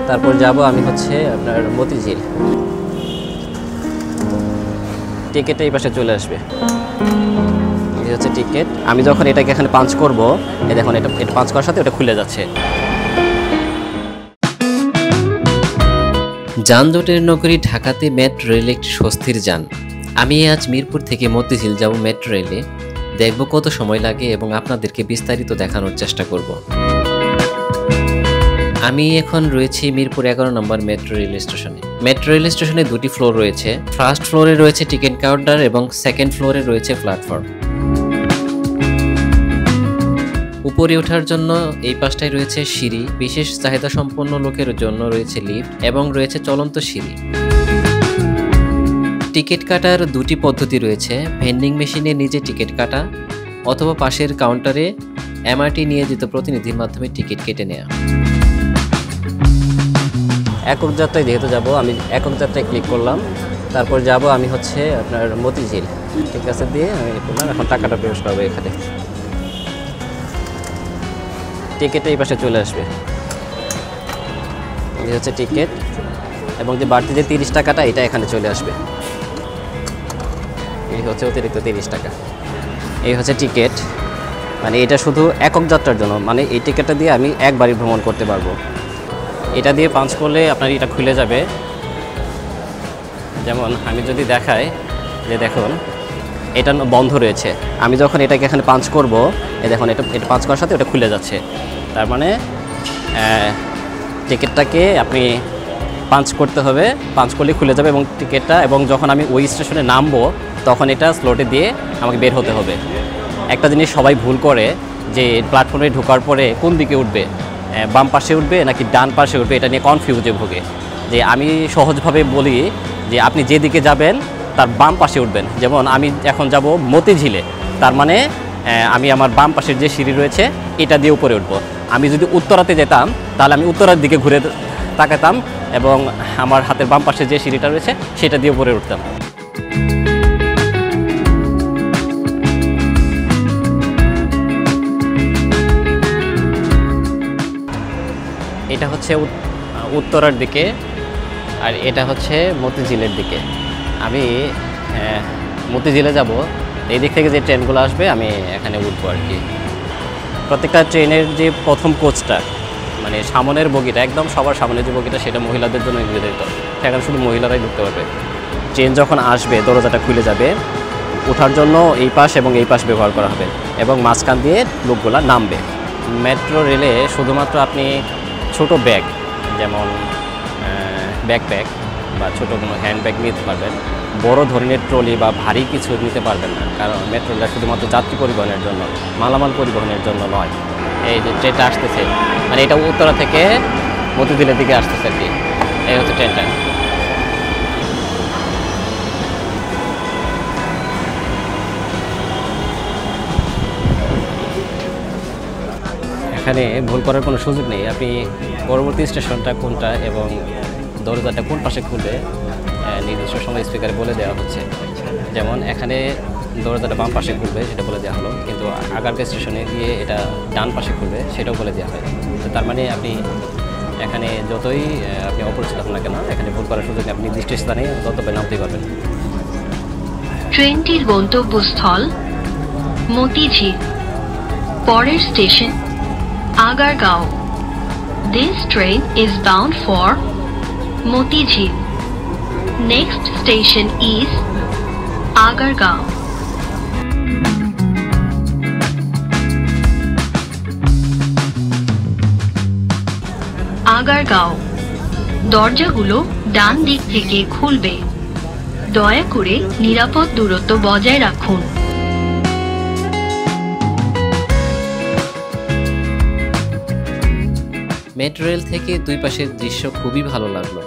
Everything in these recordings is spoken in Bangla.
তারপর যাব আমি হচ্ছে আপনার মতিঝিল। টিকেটটা এই পাশে চলে আসবে, এই হচ্ছে টিকেট। আমি যখন এটাকে এখানে পাঞ্চ করব, এই দেখুন এটা পাঞ্চ করার সাথে ওটা খুলে যাচ্ছে। যানজটের নগরী ঢাকাতে মেট্রো রেল একটি স্বস্তির যান। আমি আজ মিরপুর থেকে মতিঝিল যাব মেট্রো রেলে, দেখব কত সময় লাগে এবং আপনাদেরকে বিস্তারিত দেখানোর চেষ্টা করব। আমি এখন রয়েছি মিরপুর 11 নম্বর মেট্রো রেল স্টেশনে। মেট্রো রেল স্টেশনে দুটি ফ্লোর রয়েছে। ফার্স্ট ফ্লোরে রয়েছে টিকিট কাউন্টার এবং সেকেন্ড ফ্লোরে রয়েছে প্ল্যাটফর্ম। উপরে ওঠার জন্য এই পাশটায় রয়েছে সিঁড়ি, বিশেষ চাহিদা সম্পন্ন লোকের জন্য রয়েছে লিফট এবং রয়েছে চলন্ত সিঁড়ি। টিকিট কাটার দুটি পদ্ধতি রয়েছে, ভেন্ডিং মেশিনে নিজে টিকিট কাটা অথবা পাশের কাউন্টারে এমআরটি নিয়োজিত প্রতিনিধির মাধ্যমে টিকিট কেটে নেওয়া। একক যাত্রায় যেহেতু যাব, আমি একক যাত্রায় ক্লিক করলাম। তারপর যাব আমি হচ্ছে আপনার মতিঝিল। ঠিক আছে, দিয়ে আমি করলাম। এখন টাকাটা প্রবেশ করবো এখানে। টিকেটটা এই পাশে চলে আসবে, এই হচ্ছে টিকিট, এবং যে বাড়তি যে 30 টাকাটা এটা এখানে চলে আসবে। এই হচ্ছে অতিরিক্ত 30 টাকা। এই হচ্ছে টিকিট, মানে এটা শুধু একক যাত্রার জন্য, মানে এই টিকিটটা দিয়ে আমি একবারই ভ্রমণ করতে পারবো। এটা দিয়ে পাঞ্চ করলে আপনার এটা খুলে যাবে। যেমন আমি যদি দেখাই, যে দেখুন এটা বন্ধ রয়েছে। আমি যখন এটাকে এখানে পাঞ্চ করব, এই দেখুন এটা পাঞ্চ করার সাথে ওটা খুলে যাচ্ছে। তার মানে টিকিটটাকে আপনি পাঞ্চ করতে হবে, পাঞ্চ করলে খুলে যাবে এবং টিকিটটা, এবং যখন আমি ওই স্টেশনে নামবো তখন এটা স্লটে দিয়ে আমাকে বের হতে হবে। একটা জিনিস সবাই ভুল করে, যে প্ল্যাটফর্মে ঢোকার পরে কোন দিকে উঠবে, বাম পাশে উঠবে নাকি ডান পাশে উঠবে, এটা নিয়ে কনফিউজে ভোগে। যে আমি সহজভাবে বলি যে আপনি যেদিকে যাবেন তার বাম পাশে উঠবেন। যেমন আমি এখন যাব মতিঝিলে, তার মানে আমি আমার বাম পাশের যে সিঁড়ি রয়েছে এটা দিয়ে উপরে উঠবো। আমি যদি উত্তরাতে যেতাম তাহলে আমি উত্তরার দিকে ঘুরে তাকাতাম এবং আমার হাতের বাম পাশে যে সিঁড়িটা রয়েছে সেটা দিয়ে উপরে উঠতাম। এটা হচ্ছে উত্তরার দিকে আর এটা হচ্ছে মতিঝিলের দিকে। আমি মতিঝিলে যাব, এই দিক থেকে যে ট্রেনগুলো আসবে আমি এখানে উঠবো আর কি। প্রত্যেকটা ট্রেনের যে প্রথম কোচটা, মানে সামনের বগিটা, একদম সবার সামনের যে বগিটা, সেটা মহিলাদের জন্য নির্ধারিত। সেখানে শুধু মহিলারাই ঢুকতে পারবে। ট্রেন যখন আসবে দরজাটা খুলে যাবে, ওঠার জন্য এই পাশ এবং এই পাশ ব্যবহার করা হবে এবং মাঝখান দিয়ে লোকগুলা নামবে। মেট্রো রেলে শুধুমাত্র আপনি ছোট ব্যাগ, যেমন ব্যাকপ্যাক বা ছোটো কোনো হ্যান্ডব্যাগ নিতে পারবেন। বড় ধরনের ট্রলি বা ভারী কিছু নিতে পারবেন না, কারণ মেট্রো রেল শুধুমাত্র যাত্রী পরিবহনের জন্য, মালামাল পরিবহনের জন্য নয়। এই যে ট্রেনটা আসতেছে, মানে এটা উত্তরা থেকে মতিঝিলের দিকে আসতেছে আর কি। এই হচ্ছে ট্রেনটা। এখানে ভুল করার কোনো সুযোগ নেই। আপনি পরবর্তী স্টেশনটা কোনটা এবং দরজাটা কোন পাশে খুলবে নির্দিষ্ট সময় স্পিকারে বলে দেওয়া হচ্ছে। যেমন এখানে দরজাটা বাম পাশে খুলবে সেটা বলে দেওয়া হলো, কিন্তু আগারগাঁও স্টেশনে গিয়ে এটা ডান পাশে খুলবে সেটাও বলে দেওয়া হয়। তো তার মানে আপনি এখানে যতই আপনি অপরিচিত হন না কেন, এখানে ভুল করার সুযোগ নেই। আপনি নির্দিষ্ট স্থানে গন্তব্যে নামতেই পারবেন। ট্রেনটির গন্তব্যস্থল মতিঝিল, পরের station Agargaon. This train is bound for Motijhil. Next station is Agargaon. Agargaon. দরজাগুলো ডান দিক থেকে খুলবে। দয়া করে নিরাপদ দূরত্ব বজায় রাখুন। মেট্রো রেল থেকে দুই পাশের দৃশ্য খুবই ভালো লাগলো।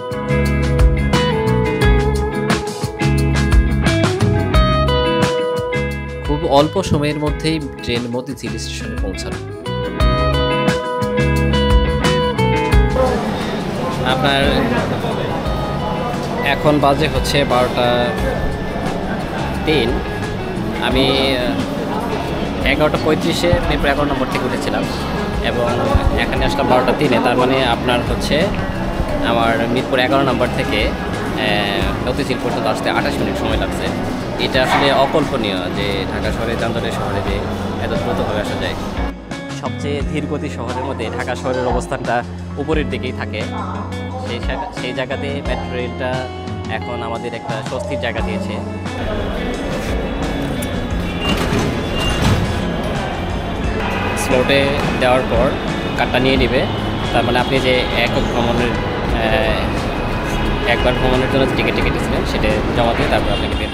খুব অল্প সময়ের মধ্যেই ট্রেন মতিঝিল স্টেশনে পৌঁছালো। আপনার এখন বাজে হচ্ছে 12টা 3। আমি 11:35-এ মিরপুর 11 নম্বর থেকে উঠেছিলাম এবং এখানে আসলাম 12টা 3-এ। তার মানে আপনার হচ্ছে আমার মিরপুর 11 নম্বর থেকে মতিঝিল পর্যন্ত আসতে 28 মিনিট সময় লাগছে। এটা আসলে অকল্পনীয় যে ঢাকা শহরে যানজটের শহরে যে এত দ্রুতভাবে আসা যায়। সবচেয়ে ধীরগতি শহরের মধ্যে ঢাকা শহরের অবস্থানটা উপরের দিকেই থাকে। সেই জায়গাতে মেট্রো রেলটা এখন আমাদের একটা স্বস্তির জায়গা দিয়েছে। স্লটে দেওয়ার পর কার্ডটা নিয়ে নেবে, তার মানে আপনি যে একবার ভ্রমণের জন্য টিকিট কেটেছিলেন সেটা জমা দিয়ে তারপর আপনাকে বের